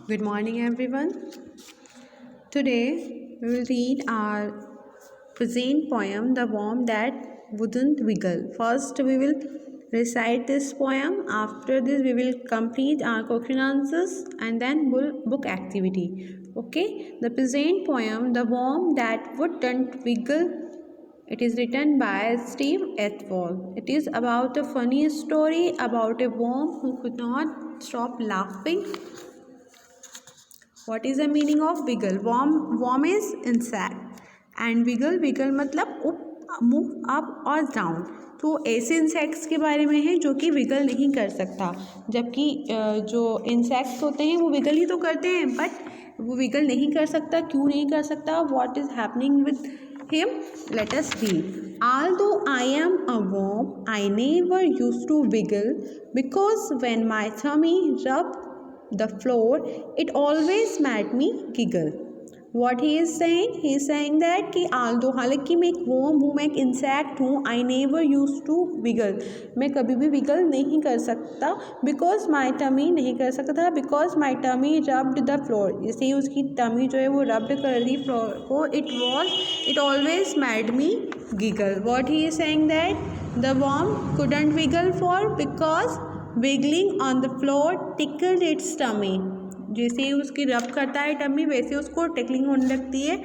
Good morning, everyone. Today we will read our present poem, The Worm That Wouldn't Wiggle. First, we will recite this poem. After this, we will complete our question answers and then book activity. Okay, the present poem, The Worm That Wouldn't Wiggle. It is written by Steve Ethwall. It is about a funny story about a worm who could not stop laughing. What is the meaning of wiggle? Worm is insect and wiggle मतलब move up और down. तो ऐसे insects के बारे में है जो कि विगल नहीं कर सकता, जबकि जो इंसेक्ट्स होते हैं वो विगल ही तो करते हैं, बट वो विगल नहीं कर सकता. क्यों नहीं कर सकता? What is happening with him? Let us read. Although I am a worm, I never used to wiggle because when my tummy rubbed the floor, it always made me giggle. What he is saying? He is saying that कि although हालांकि मैं एक worm हूँ, मैं एक insect हूँ, I never used to wiggle, मैं कभी भी wiggle नहीं कर सकता, because my tummy नहीं कर सकता था, because my tummy rubbed the floor, जैसे ही उसकी tummy जो है वो rubbed कर रही floor को, it always made me giggle. What he is saying that the worm couldn't wiggle for because wiggling on the floor tickled its tummy. जैसे ही उसकी रब करता है टमी, वैसे उसको टिकलिंग होने लगती है,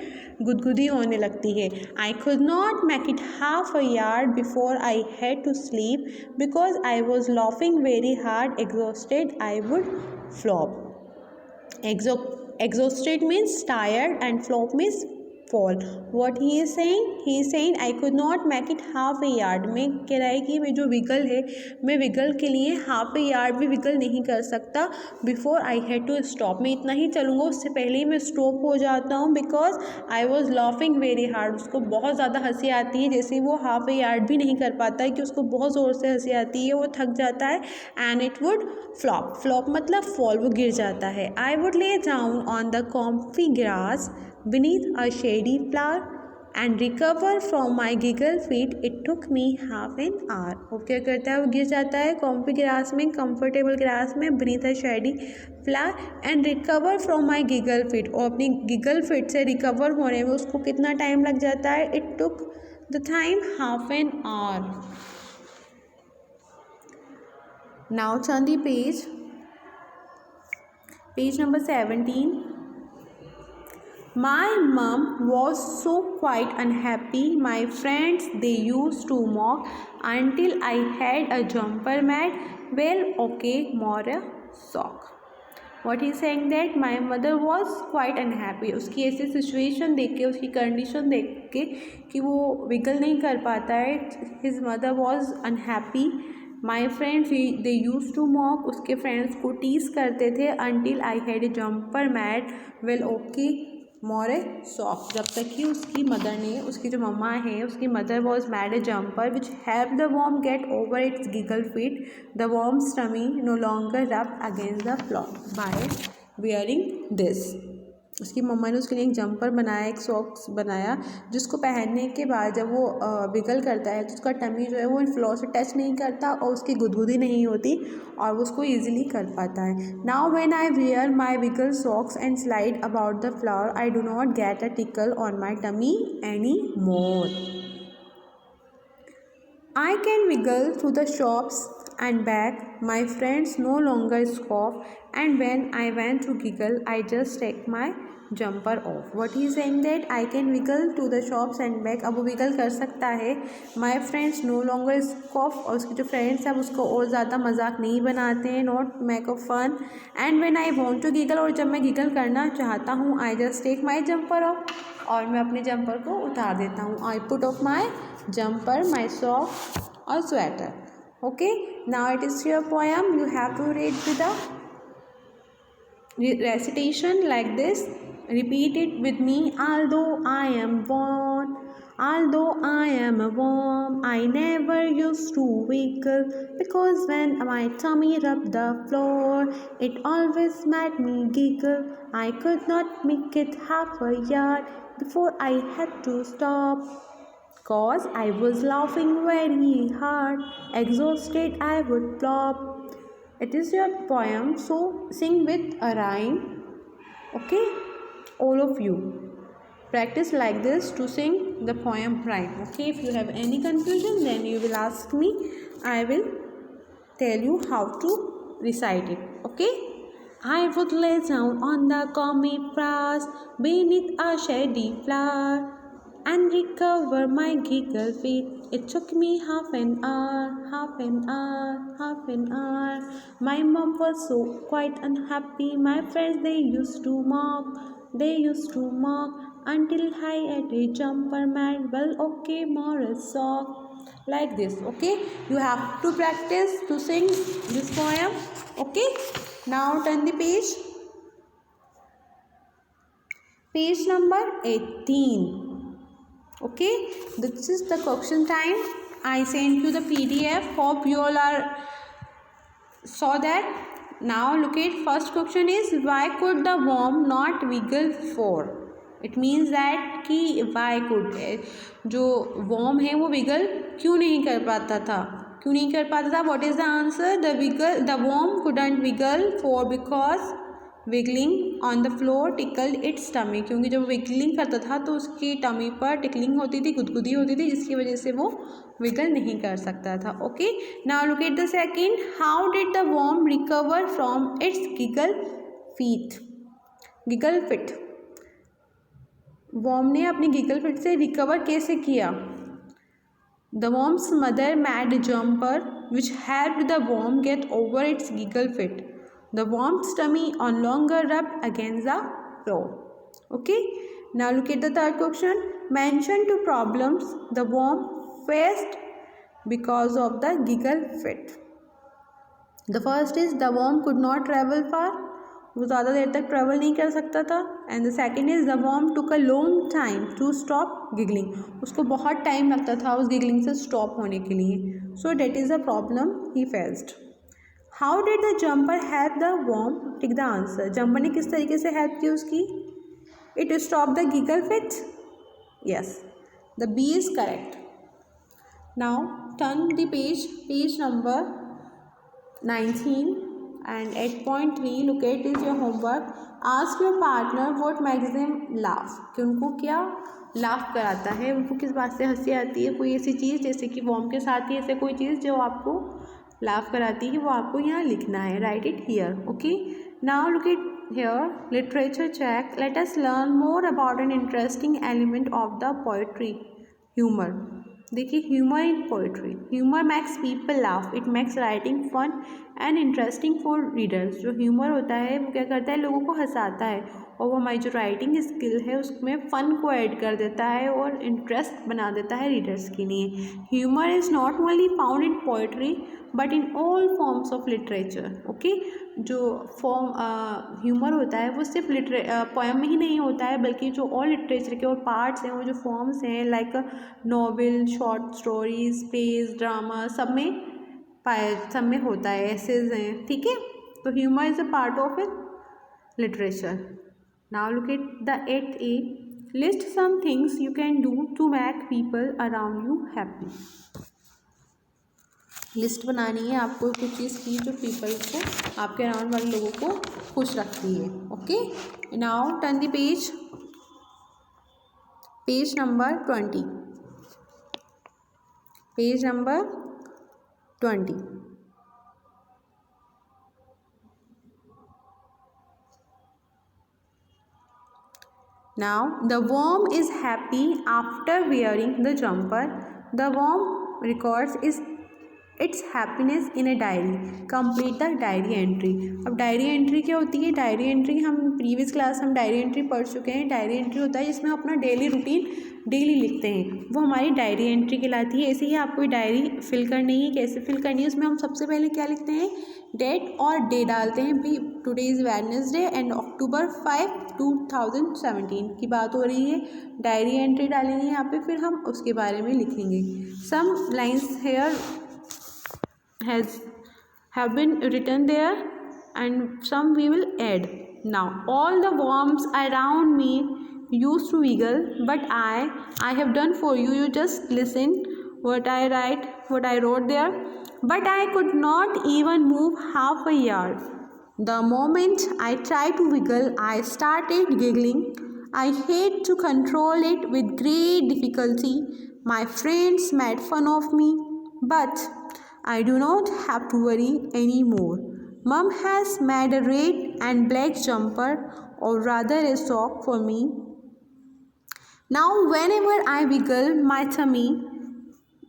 गुदगुदी होने लगती है. I could not make it half a yard before I had to sleep because I was laughing very hard. Exhausted, I would flop. Exhausted means tired and flop means fall. What he is saying? He is saying I could not make it half a yard. मैं कह रहा है कि मैं जो wiggle है, मैं wiggle के लिए हाफ ए यार्ड भी विगल नहीं कर सकता. Before I had to stop, मैं इतना ही चलूँगा, उससे पहले ही मैं स्टॉप हो जाता हूँ. Because I was laughing very hard, उसको बहुत ज़्यादा हंसी आती है, जैसे वो हाफ ए यार्ड भी नहीं कर पाता है कि उसको बहुत ज़ोर से हंसी आती है, वो थक जाता है. एंड इट वुड फ्लॉप मतलब फॉल, वो गिर जाता है. I would lay down on the comfy grass beneath a shady flower and recover from my giggle feet. It took me half an hour. वो क्या करता है? वो गिर जाता है कॉम्फी ग्रास में, कंफर्टेबल ग्रास में, beneath a shady flower and recover from my giggle feet. और अपनी गिगल फिट से रिकवर होने में उसको कितना टाइम लग जाता है? It took the time half an hour. Now turn the page number 17. My mum was so quite unhappy. My friends, they used to mock until I had a jumper mat. Well, okay, more a sock. What he is saying that my mother was quite unhappy. उसकी ऐसी situation देख के, उसकी condition देख के कि वो wiggle नहीं कर पाता है. His mother was unhappy. My friends, they used to mock, उसके फ्रेंड्स को टीज करते थे. Until I had a jumper mat. Well, okay, more sock, जब तक कि उसकी मदर ने, उसकी जो मम्मा है, उसकी mother was made a jumper which help the worm get over its giggle fits. The worm's tummy no longer rub against the floor by wearing this. उसकी मम्मा ने उसके लिए एक जंपर बनाया, एक सॉक्स बनाया, जिसको पहनने के बाद जब वो विगल करता है तो उसका टमी जो है वो फ्लोर से टच नहीं करता और उसकी गुदगुदी नहीं होती और वो उसको ईजिली कर पाता है. Now when I wear my wiggle socks and slide about the floor, I do not get a tickle on my tummy any more. I can wiggle through the shops and back. My friends no longer scoff, and when I want to giggle, I just take my jumper off. What he is saying that I can wiggle to the shops and back. अब वो wiggle कर सकता है. My friends no longer scoff, और उसके जो friends हैं उसको और ज़्यादा मजाक नहीं बनाते हैं. Not make of fun. And when I want to giggle, और जब मैं giggle करना चाहता हूँ, I just take my jumper off, और मैं अपने जंपर को उतार देता हूँ. I put off my jumper, my sock or sweater. Okay, now it is your poem. You have to read with the recitation like this. Repeat it with me. Although I am a worm, I never used to wiggle because when my tummy rubbed the floor, it always made me giggle. I could not make it half a yard before I had to stop, cause I was laughing very hard. Exhausted, I would plop. It is your poem, so sing with a rhyme. Okay, all of you practice like this to sing the poem right. Okay, if you have any confusion, then you will ask me. I will tell you how to recite it. Okay. I would lay down on the commie grass beneath a shady flower and recover my giggle feet. It took me half an hour. My mom was so quite unhappy. My friends, they used to mock until I had a jumper mad. Well, okay, moral sock. Like this. Okay, you have to practice to sing this poem. Okay, now turn the page number 18. Okay, this is the question time. I sent you the PDF. Hope you all saw that. Now look at first question is, why could the worm not wiggle for? It means that कि why could, जो worm है वो wiggle क्यों नहीं कर पाता था? What is the answer? The worm couldn't wiggle for because wiggling on the floor tickled its tummy, क्योंकि जब विगलिंग करता था तो उसकी टमी पर टिकलिंग होती थी, गुदगुदी होती थी, जिसकी वजह से वो विगल नहीं कर सकता था. Okay, now look at the second. How did the worm recover from its giggle fit? Worm ने अपनी गिगल फिट से रिकवर कैसे किया? The worms mother made jumper which helped the worm gate over its giggle fit. The worm's tummy on longer rubbed against the floor. Okay. Now look at the third question. Mention two problems the worm faced because of the giggle fit. The first is the worm could not travel far. वो ज़्यादा देर तक travel नहीं कर सकता था. And the second is the worm took a long time to stop giggling. उसको बहुत time लगता था उस गिगलिंग से स्टॉप होने के लिए. So that is the problem he faced. How did the jumper help the worm? Tick the answer. Jumper ने किस तरीके से हेल्प की उसकी? It stop the giggle fit. Yes, the B is correct. Now turn the page number 19 and 8.3 look at is your homework. Ask your partner what makes them laugh. कि उनको क्या laugh कराता है, उनको किस बात से हंसी आती है. कोई ऐसी चीज़ जैसे कि वॉर्म के साथ ही ऐसे कोई चीज़ जो आपको लाफ कराती है, वो आपको यहाँ लिखना है. Write it here. Okay, now look it here. Literature check. Let us learn more about an interesting element of the poetry. Humour. देखिए, humour in poetry. Humour makes people laugh. It makes writing fun and interesting for readers. जो humour होता है वो क्या करता है, लोगों को हंसाता है, और वो हमारी जो राइटिंग स्किल है उसमें फ़न को ऐड कर देता है और इंटरेस्ट बना देता है रीडर्स के लिए. Humour is not only found in poetry but in all forms of literature. Okay, जो फॉर्म ह्यूमर होता है वो सिर्फ पोएम में ही नहीं होता है, बल्कि जो और लिटरेचर के और पार्ट्स हैं, वो जो फॉर्म्स हैं like novel, short stories, plays, drama, सब में होता है. एसेज हैं. ठीक है, तो humour is a part of it literature. Now look at the 8A. List some things you can do to make people around you happy. List बनानी है आपको कुछ चीज़ की जो पीपल को, आपके अराउंड वाले लोगों को खुश रखती है. Okay, now turn the page number 20. Page number 20. Now the worm is happy after wearing the jumper. The worm records its happiness in a diary. Complete the diary entry. अब diary entry क्या होती है? Diary entry हम previous class हम diary entry पढ़ चुके हैं. Diary entry होता है जिसमें हम अपना डेली रूटीन डेली लिखते हैं, वो हमारी डायरी एंट्री कहलाती है. ऐसे ही आपको डायरी फिल करनी है. कैसे फिल करनी है? उसमें हम सबसे पहले क्या लिखते हैं? डेट और डे डालते हैं. भी today is Wednesday and October 5, 2017 की बात हो रही है. डायरी एंट्री डालेंगे यहाँ पे, फिर हम उसके बारे में लिखेंगे. Some lines here have been written there and some we will add. Now all the worms around me used to wiggle, but I have done for you. You just listen what I wrote there. But I could not even move half a yard. The moment I tried to wiggle, I started giggling. I had to control it with great difficulty. My friends made fun of me, but I do not have to worry anymore. Mom has made a red and black jumper, or rather a sock, for me. Now, whenever I wiggle, my tummy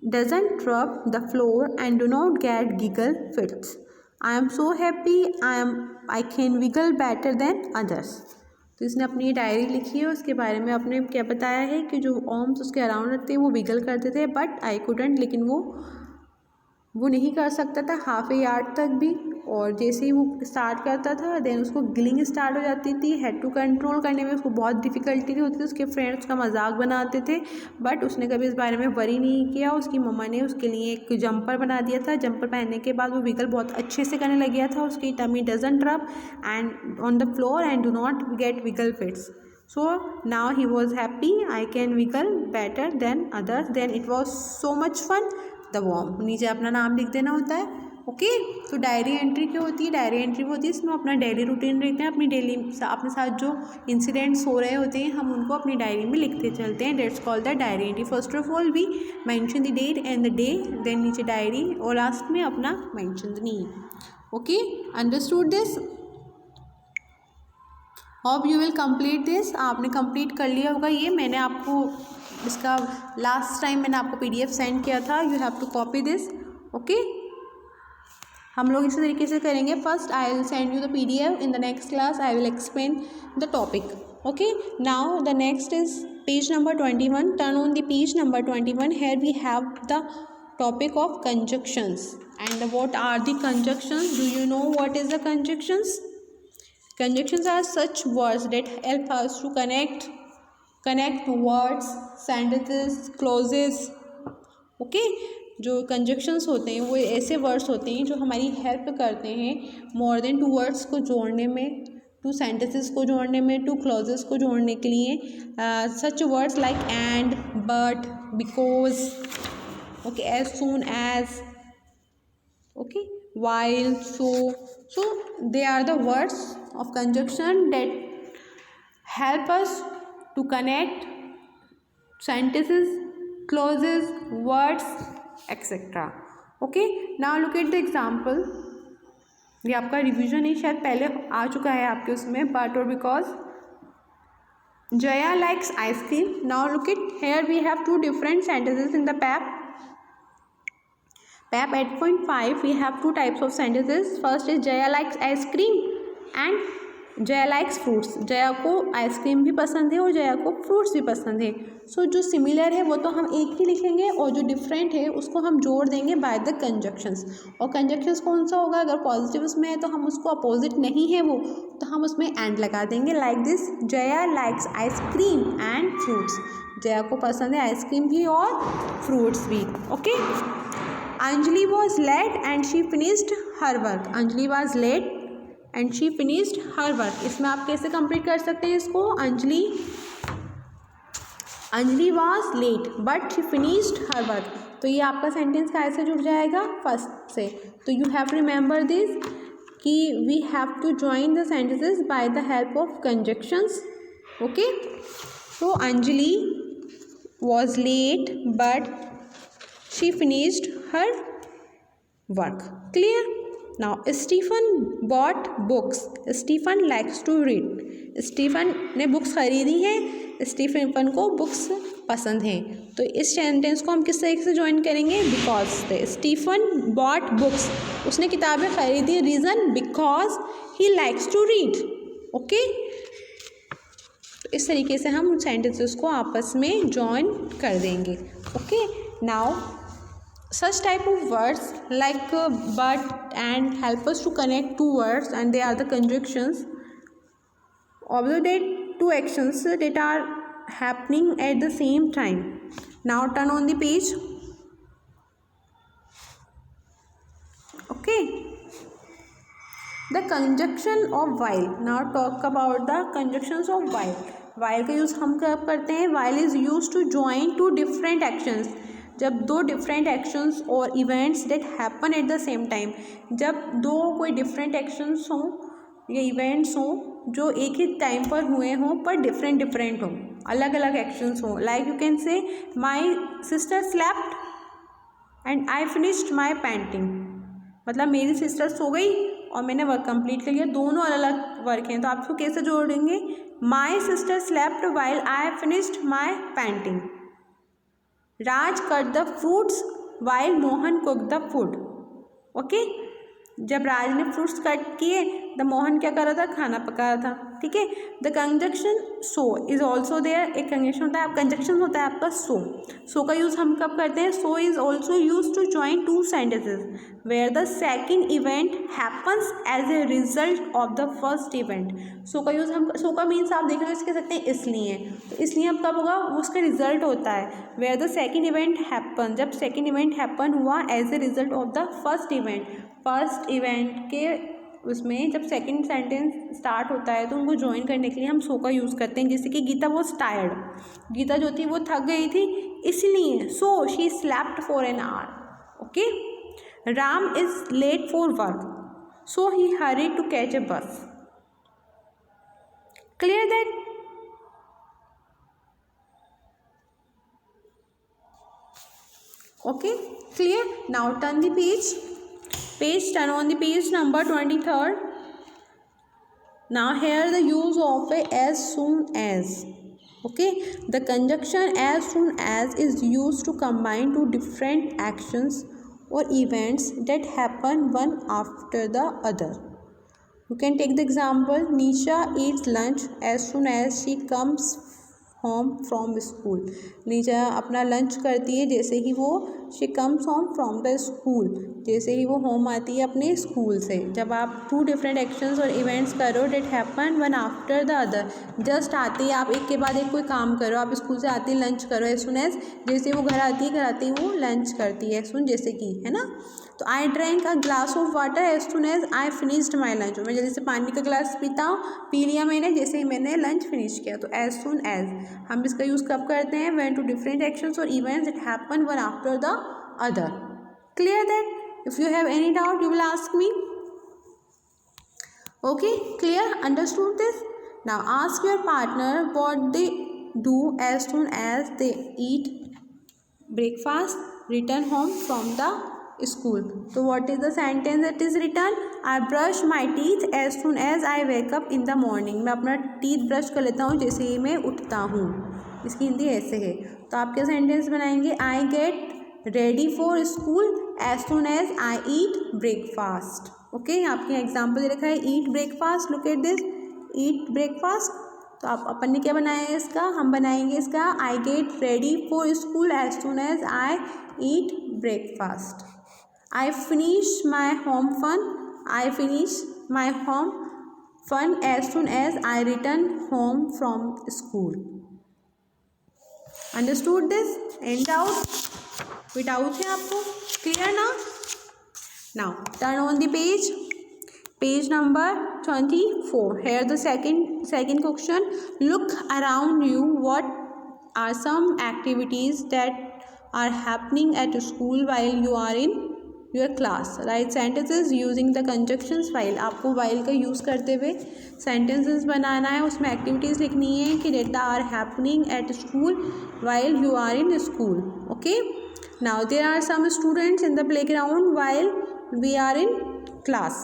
doesn't rub the floor and do not get giggle fits. I am so happy I can wiggle better than others. तो इसने अपनी diary लिखी है, उसके बारे में अपने क्या बताया है कि जो आर्म्स उसके अराउंड रखते हैं वो विगल करते थे, बट आई कुडंट, लेकिन वो नहीं कर सकता था हाफ ए यार्ड तक भी। और जैसे ही वो स्टार्ट करता था देन उसको गिलिंग स्टार्ट हो जाती थी। हेड टू कंट्रोल करने में उसको बहुत डिफ़िकल्टी होती थी। उसके फ्रेंड्स उसका मजाक बनाते थे, बट उसने कभी इस बारे में वरी नहीं किया। उसकी मम्मा ने उसके लिए एक जंपर बना दिया था। जंपर पहनने के बाद वो विगल बहुत अच्छे से करने लग गया था। उसकी tummy doesn't rub and on the floor and do not get wiggle fits. So now he was happy. I can wiggle better than others. Then it was so much fun. The worm. नीचे अपना नाम लिख देना होता है. Okay, तो diary entry क्या होती है? डायरी एंट्री वो होती है इसमें अपना डेली रूटीन लिखते हैं। अपनी डेली अपने साथ जो इंसिडेंट्स हो रहे होते हैं हम उनको अपनी डायरी में लिखते चलते हैं. That's called the diary entry. First of all we mention the date and the day, then नीचे डायरी और लास्ट में अपना mention the name. Okay, understood this? Hope you will complete this. आपने कंप्लीट कर लिया होगा. ये मैंने आपको इसका लास्ट टाइम मैंने आपको PDF सेंड किया था. You have to copy this. Okay, हम लोग इसी तरीके से करेंगे. First I will send you the PDF. In the next class I will explain the topic. Okay, now the next is page number 21. Turn on the page number 21. Here we have the topic of conjunctions. And what are the conjunctions? Do you know what is the conjunctions? Conjunctions are such words that help us to connect words, sentences, clauses. Okay, जो conjunctions होते हैं वो ऐसे words होते हैं जो हमारी help करते हैं more than two words को जोड़ने में, टू sentences को जोड़ने में, टू clauses को जोड़ने के लिए. Such words like and, but, because, okay, as soon as, okay, while, so they are the words of conjunction that help us to connect sentences, clauses, words, etc. Okay, now look at the example. ये आपका revision है, शायद पहले आ चुका है आपके उसमें. but or because. Jaya likes ice cream. Now look at here we have two different sentences in the PAP 8.5. we have two types of sentences. First is Jaya likes ice cream and Jaya likes fruits. Jaya को ice cream भी पसंद है और जया को fruits भी पसंद है. सो जो सिमिलर है वो तो हम एक ही लिखेंगे और जो डिफरेंट है उसको हम जोड़ देंगे बाय द कंजक्शंस. और कंजक्शंस कौन सा होगा? अगर पॉजिटिव उसमें है तो हम उसको अपोजिट नहीं है वो तो हम उसमें एंड लगा देंगे. Like this, Jaya likes ice cream and fruits. Jaya को पसंद है आइसक्रीम भी और फ्रूट्स भी. Okay, Anjali was late and she finished her work. Anjali was late and she finished her work. इसमें आप कैसे कंप्लीट कर सकते हैं इसको? Anjali was late but she finished her work. तो ये आपका सेंटेंस कैसे जुड़ जाएगा? फर्स्ट से. तो you have to remember this कि we have to join the sentences by the help of conjunctions. Okay, so Anjali was late but she finished her work. Clear? Now Stephen bought books. Stephen likes to read. Stephen ने books खरीदी हैं. Stephen को books पसंद हैं. तो इस sentence को हम किस तरीके से ज्वाइन करेंगे? बिकॉज से. स्टीफन बॉट बुक्स, उसने किताबें खरीदी. Reason? Because he likes to read. Okay, इस तरीके से हम सेंटेंसेस को आपस में ज्वाइन कर देंगे. Okay, now such type of words like but and help us to connect two words and they are the conjunctions. Observe that two actions that are happening at the same time. Now turn on the page. Okay, the conjunction of while. Now talk about the conjunctions of while. While का use हम कब करते हैं? While is used to join two different actions. जब दो different actions और events that happen at the same time, जब दो कोई डिफरेंट एक्शंस हों या इवेंट्स हों जो एक ही टाइम पर हुए हों पर डिफरेंट हों, अलग अलग एक्शंस हों. Like you can say my sister slept and I finished my painting. मतलब मेरी सिस्टर सो गई और मैंने वर्क कंप्लीट कर लिया. दोनों अलग अलग वर्क हैं, तो आप इसको कैसे जोड़ेंगे? My sister slept while I finished my painting. Raj cut the fruits while Mohan cook the food. Okay, जब राज ने फ्रूट्स कट किए द मोहन क्या कर रहा था? खाना पका रहा था. ठीक है. The conjunction so is also there. एक कंजक्शन होता है, कंजक्शन होता है आपका सो. सो का यूज़ हम कब करते हैं? So is also use to join two sentences where the second event happens as a result of the first event. So का यूज़ हम, सो का मीन्स आप देख लो कह सकते हैं इसलिए. तो इसलिए अब कब होगा? वो उसका रिजल्ट होता है. Where the second event happen, जब सेकेंड इवेंट हैपन हुआ as a result of the first event. First event के उसमें जब सेकंड सेंटेंस स्टार्ट होता है तो उनको ज्वाइन करने के लिए हम सो का यूज़ करते हैं. जैसे कि गीता वॉज टायर्ड. गीता जो थी वो थक गई थी, इसलिए so she slept for an hour. Okay. Ram is late for work so he hurry to catch a bus. Clear that? Okay, clear. Now turn the page. Turn on the page number 23rd. Now here the use of a as soon as. Okay, the conjunction as soon as is used to combine two different actions or events that happen one after the other. You can take the example, Nisha eats lunch as soon as she comes home from school. नीचा अपना lunch करती है जैसे ही वो she comes home from the school, जैसे ही वो home आती है अपने स्कूल से. जब आप टू डिफरेंट एक्शंस और इवेंट्स करो that happen one after the other. Just आते ही आप एक के बाद एक कोई काम करो. आप स्कूल से आती है लंच करो एज सुन एज, जैसे वो घर आती है घर आती है वो लंच करती है सुन, जैसे कि है ना. तो I drank a glass of water as soon as I finished my lunch. मैं जल्दी से पानी का ग्लास पी लिया मैंने जैसे ही मैंने लंच फिनिश किया. तो एज सुन एज हम इसका यूज़ कब करते हैं? व्हेन टू डिफरेंट एक्शंस और events that happen one after the other. Clear that? If you have any doubt you will ask me. Okay, clear? Understood this? Now ask your partner what they do as soon as they eat breakfast, return home from the school. So what is the sentence that is written? I brush my teeth as soon as I wake up in the morning. मैं अपना teeth brush कर लेता हूँ जैसे ही मैं उठता हूँ. इसकी हिंदी ऐसे है. तो आप क्या सेंटेंस बनाएंगे? I get ready for school as soon as I eat breakfast. Okay, आपके एग्जाम्पल दे रखा है eat breakfast. Look at this, eat breakfast. तो आप अपन ने क्या बनाया है इसका? हम बनाएंगे इसका I get ready for school as soon as I eat breakfast. I finish my home fun. I finish my home fun as soon as I return home from school. Understood this? Any doubt? कोई doubt है आपको? Clear ना? Now turn on the page. Page number 24. Here the second question. Look around you. What are some activities that are happening at school while you are in your class? Write sentences using the conjunctions while. आपको while का use करते हुए sentences बनाना है. उसमें activities लिखनी है कि that are happening at school while you are in school. Okay. Now there are some students in the playground while we are in class.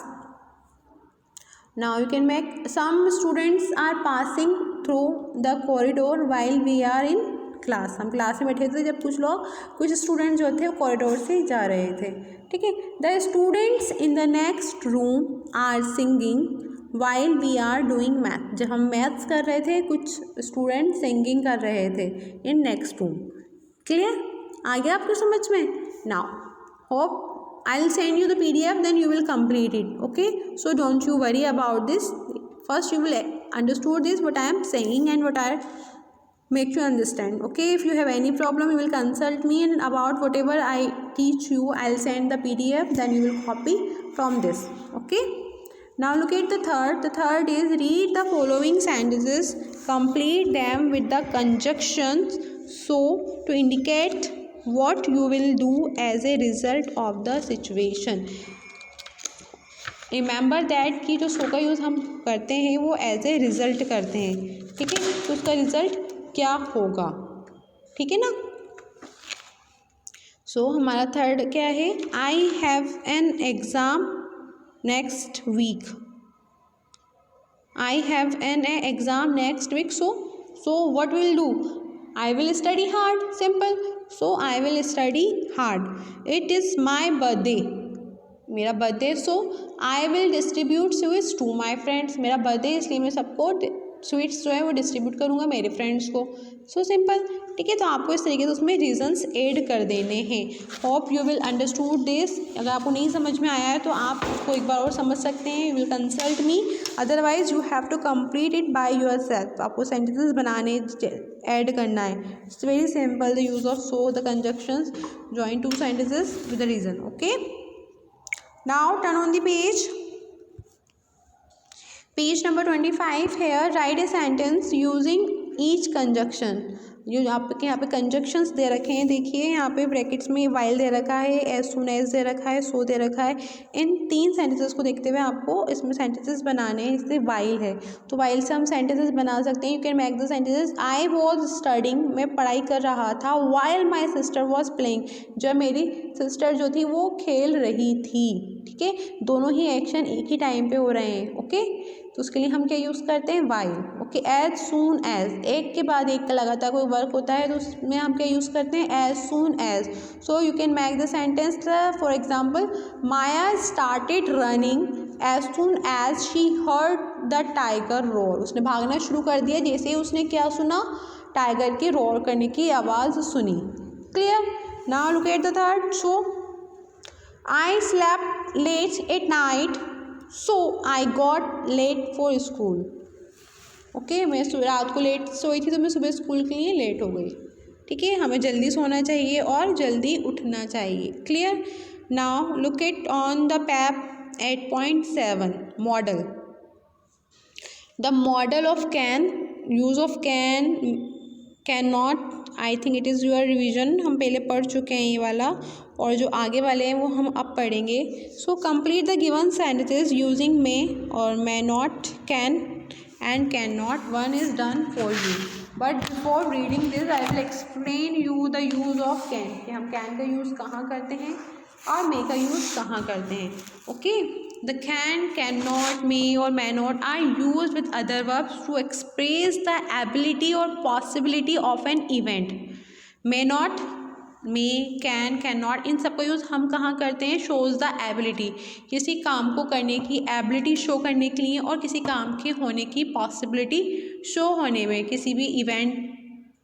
Now you can make some students are passing through the corridor while we are in class. हम class में बैठे थे जब कुछ student जो थे वो corridor से जा रहे थे. ठीक है. The students in the next room are singing while we are doing math. जब हम मैथ्स कर रहे थे कुछ स्टूडेंट सिंगिंग कर रहे थे इन नेक्स्ट रूम. क्लियर? आ गया आपको समझ में? Now hope I'll send you the PDF, then you will complete it. Okay, so don't you worry about this. First you will understood this what I am saying and what I make you understand. Okay, if you have any problem you will consult me, and about whatever I teach you I'll send the PDF, then you will copy from this. Okay, now look at the third. The third is read the following sentences, complete them with the conjunctions so to indicate what you will do as a result of the situation. Remember that कि जो सो का use हम करते हैं वो as a result करते हैं, ठीक है, तो उसका रिजल्ट क्या होगा, ठीक है ना। सो हमारा थर्ड क्या है, I have an exam next week, I have an exam next week, so what will do, I will study hard, simple, so I will study hard. It is my birthday, मेरा birthday, so I will distribute sweets to my friends, मेरा birthday इसलिए मैं सबको sweets जो है वो distribute करूँगा मेरे फ्रेंड्स को, सो सिंपल, ठीक है। तो आपको इस तरीके से उसमें रीजंस ऐड कर देने हैं। Hope you will understood this. अगर आपको नहीं समझ में आया है तो आप उसको एक बार और समझ सकते हैं, you will consult me, otherwise you have to complete it by yourself. आपको सेंटेंसेस बनाने ऐड करना है, it's very simple, the use of so, the conjunctions, join two sentences with the reason, okay. Now turn on the page. Page number 25. Here write a sentence using each conjunction. जो आपके यहाँ पे conjunctions दे रखे हैं, देखिए यहाँ पे brackets में वाइल दे रखा है, एज सून एज दे रखा है, सो दे रखा है। इन तीन सेंटेंसेस को देखते हुए आपको इसमें सेंटेंसेस बनाने हैं, इससे वाइल है तो वाइल से हम सेंटेंसेस बना सकते हैं। You can make the sentences, I was studying, मैं पढ़ाई कर रहा था, while my sister was playing, जब मेरी सिस्टर जो थी वो खेल रही थी, ठीक है, दोनों ही एक्शन एक ही टाइम पे हो रहे हैं, ओके। तो उसके लिए हम क्या यूज़ करते हैं, while, okay. As soon as, एक के बाद एक का लगातार कोई वर्क होता है तो उसमें हम क्या यूज़ करते हैं, as soon as. So you can make the sentence, for example, Maya started running as soon as she heard the tiger roar, उसने भागना शुरू कर दिया जैसे ही उसने क्या सुना, टाइगर के रोर करने की आवाज़ सुनी, clear. Now look at the third, so I slept late at night so I got late for school, okay, मैं रात को लेट सोई थी तो मैं सुबह स्कूल के लिए लेट हो गई, ठीक है। हमें जल्दी सोना चाहिए और जल्दी उठना चाहिए, clear. Now look it on the page 8.7 model, the model of can, use of can, can not, I think it is your revision, हम पहले पढ़ चुके हैं ये वाला, और जो आगे वाले हैं वो हम अब पढ़ेंगे। So complete the given sentences using may और may not, can and can not, one is done for you, but before reading this I will explain you the use of can, कि हम कैन का use कहाँ करते हैं और मे का use कहाँ करते हैं, okay. The can, can not, may और may not are used with other verbs to express the ability or possibility of an event. may not, may, can, cannot, इन सब का यूज़ हम कहाँ करते हैं, shows the ability, किसी काम को करने की एबिलिटी शो करने के लिए और किसी काम के होने की पॉसिबिलिटी शो होने में, किसी भी इवेंट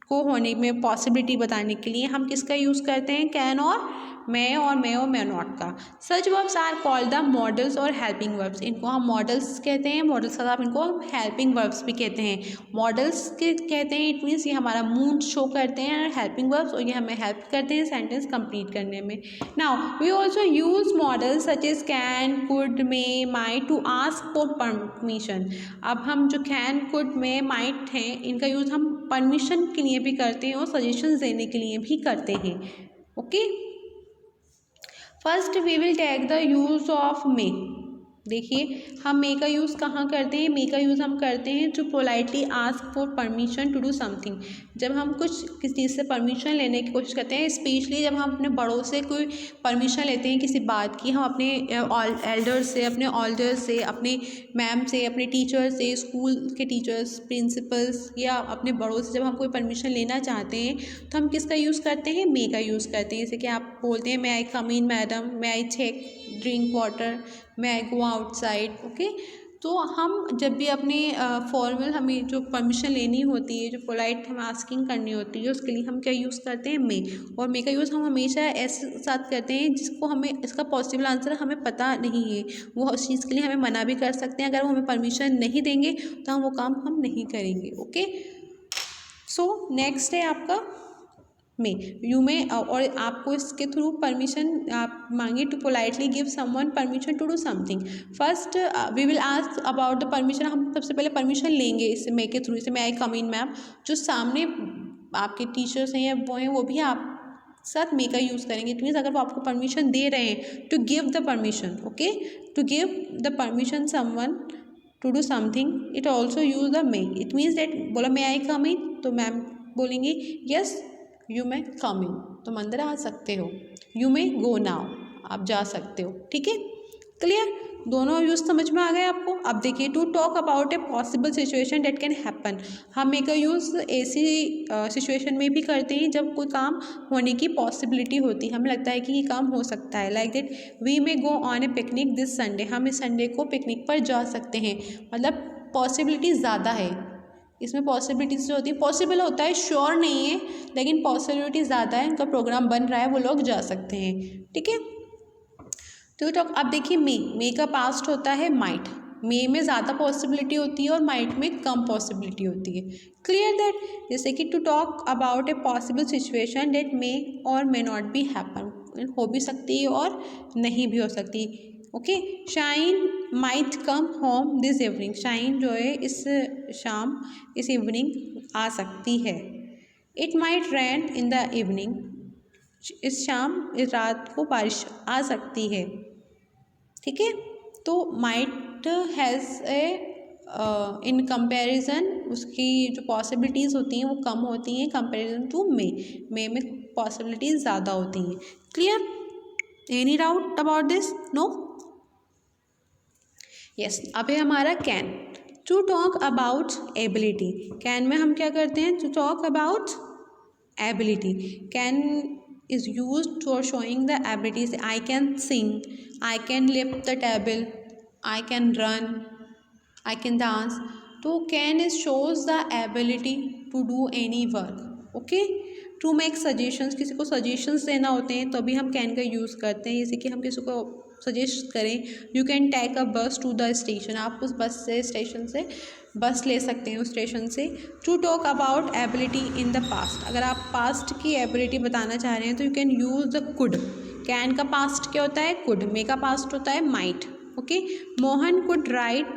को होने में पॉसिबिलिटी बताने के लिए हम किसका यूज़ करते हैं, कैन और मे और मे नॉट का। Such verbs are called the modals और हेल्पिंग वर्ब्स, इनको हम मॉडल्स कहते हैं, मॉडल्स का आप इनको हेल्पिंग वर्ब्स भी कहते हैं। मॉडल्स के कहते हैं, इट मीन्स ये हमारा मूड शो करते हैं, और हेल्पिंग वर्ब्स और ये हमें हेल्प करते हैं सेंटेंस कंप्लीट करने में। Now we also use models such as can, could, may, might to ask for permission. अब हम जो कैन, कुड, मे, माइट हैं, इनका यूज़ हम परमिशन के लिए भी करते हैं और सजेशंस देने के लिए भी करते हैं, okay. First we will take the use of may. देखिए हम मे का यूज़ कहाँ करते हैं, मे का यूज़ हम करते हैं to politely ask for permission to do something, जब हम कुछ किसी चीज़ से परमिशन लेने की कोशिश करते हैं, स्पेशली जब हम अपने बड़ों से कोई परमिशन लेते हैं किसी बात की, हम अपने एल्डर से, अपने ऑल्डर से, अपने मैम से, अपने टीचर से, स्कूल के टीचर्स, प्रिंसिपल्स या अपने बड़ों से जब हम कोई परमिशन लेना चाहते हैं तो हम किसका यूज़ करते हैं, मे का यूज़ करते हैं। जैसे कि आप बोलते हैं, may I come in madam, may I take drink water, may I go outside, okay. तो हम जब भी अपने फॉर्मल हमें जो परमिशन लेनी होती है, जो पोलाइट हमें आस्किंग करनी होती है, उसके लिए हम क्या यूज़ करते हैं, मे। और मे का यूज़ हम हमेशा ऐसे साथ करते हैं जिसको हमें इसका पॉसिबल आंसर हमें पता नहीं है, वो उस चीज़ के लिए हमें मना भी कर सकते हैं, अगर वो हमें परमिशन नहीं देंगे तो हम वो काम हम नहीं करेंगे, ओके। सो नेक्स्ट है आपका मे, यू में, और आपको इसके थ्रू परमिशन आप मांगे to politely give someone permission to do something. First we will ask about the permission, हम सबसे पहले परमिशन लेंगे इससे मे के थ्रू, इसे मे आई कम इन मैम, जो सामने आपके टीचर्स हैं या वो हैं वो भी आप साथ मे का यूज़ करेंगे। इट मीन्स अगर वो आपको परमिशन दे रहे हैं to give the permission, okay, to give the permission someone to do something, it also use the may. It means that बोला मे आई कम इन, तो मैम बोलेंगे यस यू मे कम इन, तुम अंदर आ सकते हो। यू मे गो नाउ, आप जा सकते हो। ठीक है, क्लियर, दोनों यूज समझ में आ गए आपको। अब देखिए, to talk about a possible situation that can happen, हम मे का यूज़ ऐसी सिचुएशन में भी करते हैं जब कोई काम होने की पॉसिबिलिटी होती है, हमें लगता है कि ये काम हो सकता है। Like that we may go on a picnic this Sunday, हम इस संडे को पिकनिक पर जा सकते हैं, मतलब पॉसिबिलिटी ज़्यादा है इसमें। पॉसिबिलिटीज जो होती है, पॉसिबल होता है, श्योर नहीं है, लेकिन पॉसिबिलिटी ज़्यादा है, उनका प्रोग्राम बन रहा है, वो लोग जा सकते हैं। ठीक है, तो टॉक। अब देखिए, मे का पास्ट होता है माइट, मे में ज़्यादा पॉसिबिलिटी होती है और माइट में कम पॉसिबिलिटी होती है। क्लियर दैट, जैसे कि to talk about a possible situation that may और मे नॉट बी हैपन, हो भी सकती है और नहीं भी हो सकती। Okay, shine might come home this evening, shine जो है इस शाम, इस इवनिंग आ सकती है। It might rain in the evening, इस शाम, इस रात को बारिश आ सकती है। ठीक है, तो might has a in comparison, उसकी जो पॉसिबिलिटीज़ होती हैं वो कम होती हैं कंपैरिजन टू मे में पॉसिबिलिटीज़ ज़्यादा होती हैं। Clear, any doubt about this? No, yes. अब है हमारा can, to talk about ability. Can में हम क्या करते हैं, to talk about ability. Can is used for showing the abilities. I can sing, I can lift the table, I can run, I can dance. तो can is shows the ability to do any work. okay, to make suggestions, किसी को suggestions देना होते हैं तो भी हम can का यूज़ करते हैं। जैसे कि हम किसी को सजेस्ट करें, यू कैन टेक अ बस टू द स्टेशन, आप उस बस से स्टेशन से बस ले सकते हैं उस स्टेशन से। To talk about ability in the past, अगर आप पास्ट की एबिलिटी बताना चाह रहे हैं तो you can use the could. Can का पास्ट क्या होता है, कुड। मे का पास्ट होता है might. Okay, Mohan could write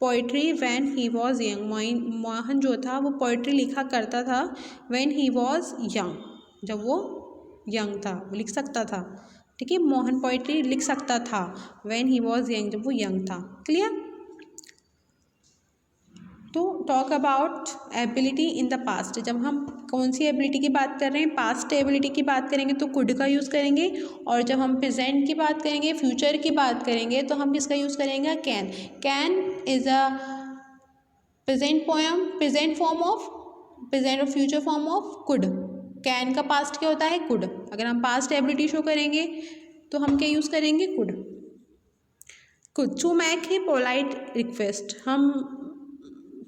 poetry when he was young, Mohan जो था वो पोइट्री लिखा करता था व्हेन ही वॉज यंग, जब वो यंग था, वो लिख सकता था। ठीक है, मोहन पोइट्री लिख सकता था व्हेन ही वॉज यंग, जब वो यंग था। क्लियर, तो talk about ability in the past, जब हम कौन सी एबिलिटी की बात कर रहे हैं, पास्ट एबिलिटी की बात करेंगे तो कुड का यूज़ करेंगे, और जब हम प्रेजेंट की बात करेंगे, फ्यूचर की बात करेंगे तो हम किसका यूज़ करेंगे, can. Can is a present poem, present form of, present और future form of could. Can का पास्ट क्या होता है, कुड। अगर हम पास्ट एबिलिटी शो करेंगे तो हम क्या यूज़ करेंगे, could. Could to make a polite request, हम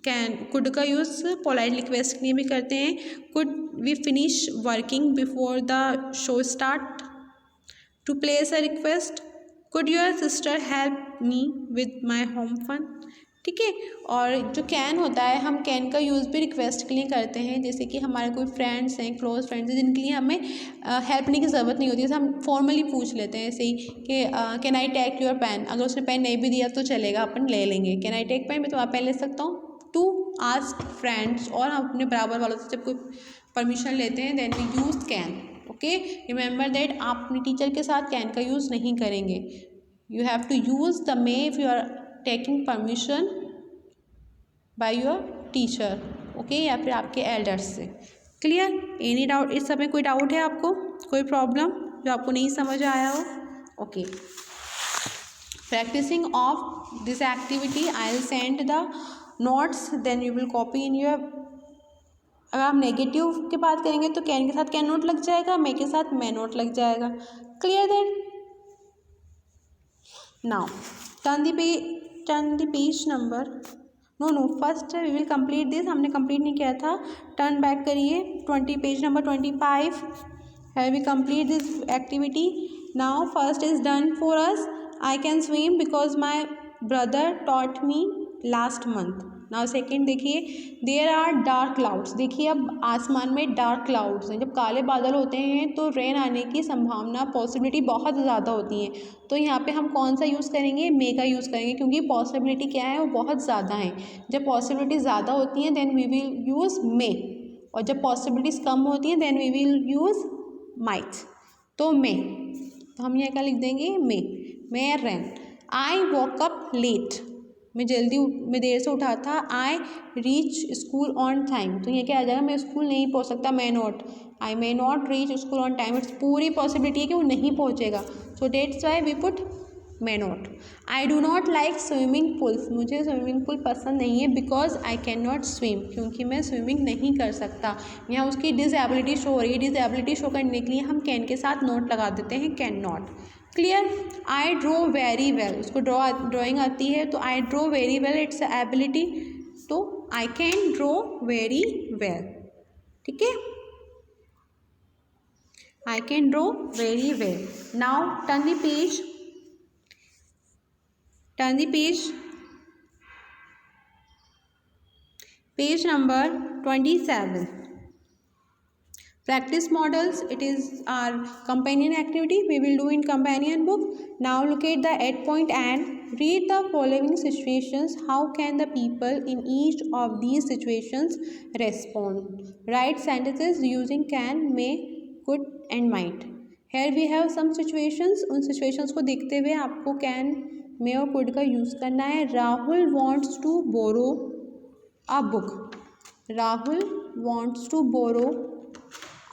कैन, कुड का यूज़ पोलाइट रिक्वेस्ट के लिए भी करते हैं। Could we finish working before the show start, to place a request. Could your sister help me with my home fun. ठीक है, और जो कैन होता है, हम कैन का यूज़ भी रिक्वेस्ट के लिए करते हैं। जैसे कि हमारे कोई फ्रेंड्स हैं, क्लोज फ्रेंड्स हैं, जिनके लिए हमें हेल्प करने की ज़रूरत नहीं होती है, जैसे हम फॉर्मली पूछ लेते हैं ऐसे ही कि can I take your pen, अगर उसने पेन नहीं भी दिया तो चलेगा, अपन ले लेंगे। कैन आई टेक पेन, मैं तुम्हारा पेन ले सकता हूँ। टू आस्क फ्रेंड्स, और हम अपने बराबर वालों से जब कोई परमिशन लेते हैं then we use can. Okay, remember that आप अपने टीचर के साथ कैन का यूज़ नहीं करेंगे। You have to use the may if you are taking permission by your teacher, okay, या फिर आपके एल्डर्स से। क्लियर, एनी डाउट, इस समय कोई डाउट है आपको, कोई प्रॉब्लम जो आपको नहीं समझ आया हो? Okay, practising of this activity I will send the notes, then you will copy in your. अगर आप नेगेटिव की बात करेंगे तो कैन के साथ कैन नोट लग जाएगा, मे के साथ मे नोट लग जाएगा। Clear that? Now turn the page number, no first we will complete this, हमने कंप्लीट नहीं किया था। टर्न बैक करिए, पेज नंबर 25 है, we complete this activity. Now first is done for us, I can swim because my brother taught me last month. Now second देखिए, there are dark clouds, देखिए अब आसमान में डार्क क्लाउड्स हैं, जब काले बादल होते हैं तो रेन आने की संभावना, पॉसिबिलिटी बहुत ज़्यादा होती है। तो यहाँ पे हम कौन सा यूज़ करेंगे, मे का यूज़ करेंगे, क्योंकि पॉसिबिलिटी क्या है, वो बहुत ज़्यादा है। जब पॉसिबिलिटी ज़्यादा होती हैं then we will use may, और जब पॉसिबिलिटीज़ कम होती हैं then we will use might, तो मे, तो हम यहाँ क्या लिख देंगे may rain. I woke up late, मैं देर से उठा था। I reach school on time, तो ये क्या आ जाएगा, मैं स्कूल नहीं पहुँच सकता, may not, I may not reach school on time, it's पूरी पॉसिबिलिटी है कि वो नहीं पहुँचेगा, so that's why we put may not. I do not like swimming pools, मुझे स्विमिंग पूल पसंद नहीं है, because I can not swim, क्योंकि मैं स्विमिंग नहीं कर सकता। यहाँ उसकी डिसेबिलिटी शो हो रही है, डिसेबिलिटी शो करने के लिए हम कैन के साथ नॉट लगा देते हैं, can not. Clear. I draw very well, उसको ड्राइंग आती है, तो I draw very well, it's ability, तो I can draw very well. ठीक है, I can draw very well. Now turn the page, turn the page number 27. Practice models, it is our companion activity, we will do in companion book. Now look at the 8 point and read the following situations. How can the people in each of these situations respond? Write sentences using can, may, could and might. Here we have some situations, उन situations को देखते हुए आपको can, may और could का use करना है। Rahul wants to borrow a book, Rahul wants to borrow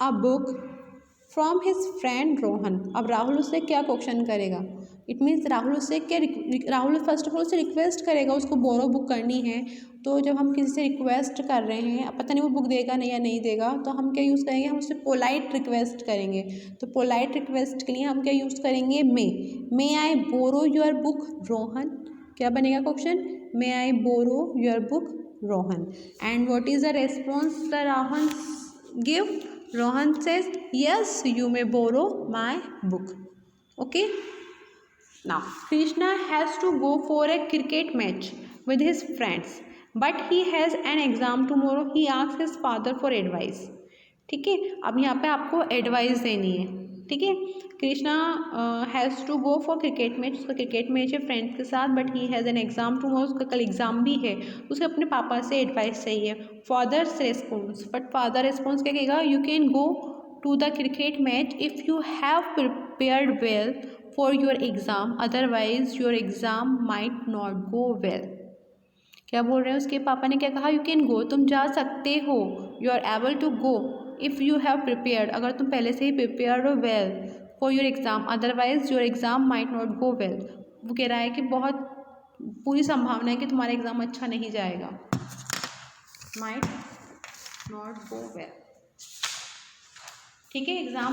a book from his friend Rohan. अब राहुल उससे क्या क्वेश्चन करेगा, इट मीन्स राहुल उससे क्या राहुल फर्स्ट ऑफ ऑल उससे रिक्वेस्ट करेगा, उसको बोरो बुक करनी है। तो जब हम किसी से रिक्वेस्ट कर रहे हैं, अब पता नहीं वो बुक देगा नहीं या नहीं देगा, तो हम क्या यूज़ करेंगे, हम उससे पोलाइट रिक्वेस्ट करेंगे। तो पोलाइट रिक्वेस्ट के लिए हम क्या यूज़ करेंगे, may I borrow your book Rohan. क्या बनेगा question, may I borrow your book Rohan. And what is the response the Rohan give, Rohan says, yes, you may borrow my book. Okay. Now, Krishna has to go for a cricket match with his friends, but he has an exam tomorrow. He asks his father for advice. ठीक है, अब यहाँ पे आपको advice देनी है। ठीक है, Krishna has to go for cricket match, उसका क्रिकेट मैच है फ्रेंड्स के साथ, but he has an exam tomorrow, उसका कल एग्जाम भी है, उसे अपने पापा से एडवाइस चाहिए। Father's response, but father response क्या कहेगा, you can go to the cricket match if you have prepared well for your exam, otherwise your exam might not go well. क्या बोल रहे हैं उसके पापा ने, क्या कहा, यू कैन गो, तुम जा सकते हो, you are able to go if you have prepared, अगर तुम पहले से ही प्रिपेयर्ड हो, well for your exam, otherwise your exam might not go well. वो कह रहा है कि बहुत पूरी संभावना है कि तुम्हारा एग्ज़ाम अच्छा नहीं जाएगा, माइट नॉट गो वेल। ठीक है, एग्ज़ाम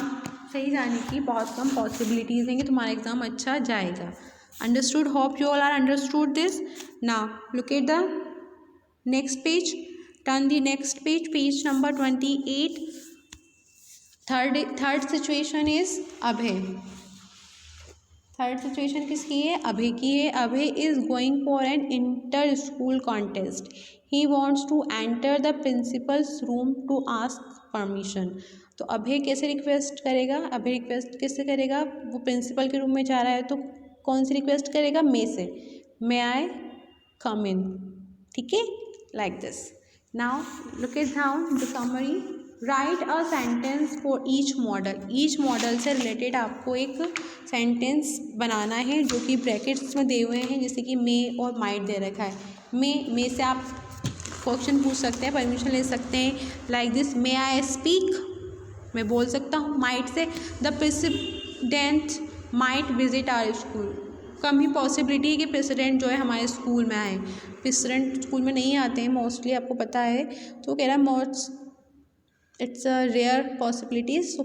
सही जाने की बहुत कम पॉसिबिलिटीज़ हैं कि तुम्हारा एग्ज़ाम अच्छा जाएगा। Understood? Hope you all are understood this. Now look at the next page. Turn the next page, page number 28. Third situation is Abhay. Third situation किसकी है, अभय की है। अभय is going for an inter-school contest. He wants to enter the principal's room to ask permission. तो अभय कैसे request करेगा, अभय request कैसे करेगा, वो प्रिंसिपल के रूम में जा रहा है, तो कौन सी रिक्वेस्ट करेगा, मे से, मे आई कम इन। ठीक है, like this. Now look it down the summary, right a sentence for each model. Each model से रिलेटेड आपको एक सेंटेंस बनाना है जो कि ब्रैकेट्स में दिए हुए हैं, जैसे कि मे और माइट दे रखा है। मे से आप क्वेश्चन पूछ सकते हैं, परमिशन ले सकते हैं, like this, may I speak, मैं बोल सकता हूँ। माइट से, the president might visit our school, कम ही पॉसिबिलिटी है कि प्रेसिडेंट जो है हमारे स्कूल में आए, प्रेसिडेंट स्कूल में नहीं आते हैं मोस्टली, आपको पता है। तो कह रहा है most it's a rare possibility. So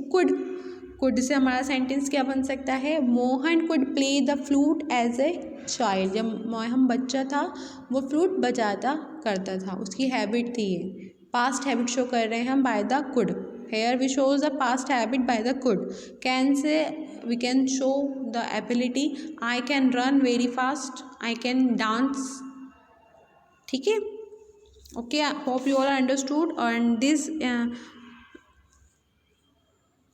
could से हमारा सेंटेंस क्या बन सकता है, Mohan could play the flute as a child, जब मोहन बच्चा था वो फ्लूट बजाता करता था, उसकी हैबिट थी ये। पास्ट हैबिट शो कर रहे हैं हम by the could, here we shows the past habit by the could. Can say we can show the ability, I can run very fast, I can dance. ठीक है, okay, I hope you all understood. And this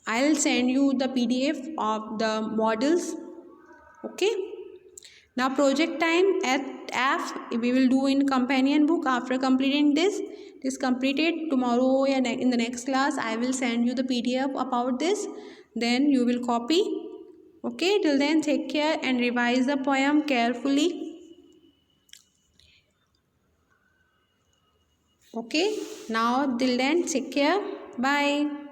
I'll send you the PDF of the models. Okay, now project time at F we will do in companion book. After completing this completed tomorrow and in the next class I will send you the PDF about this, then you will copy. Okay, till then take care and revise the poem carefully. Okay, now till then take care, bye.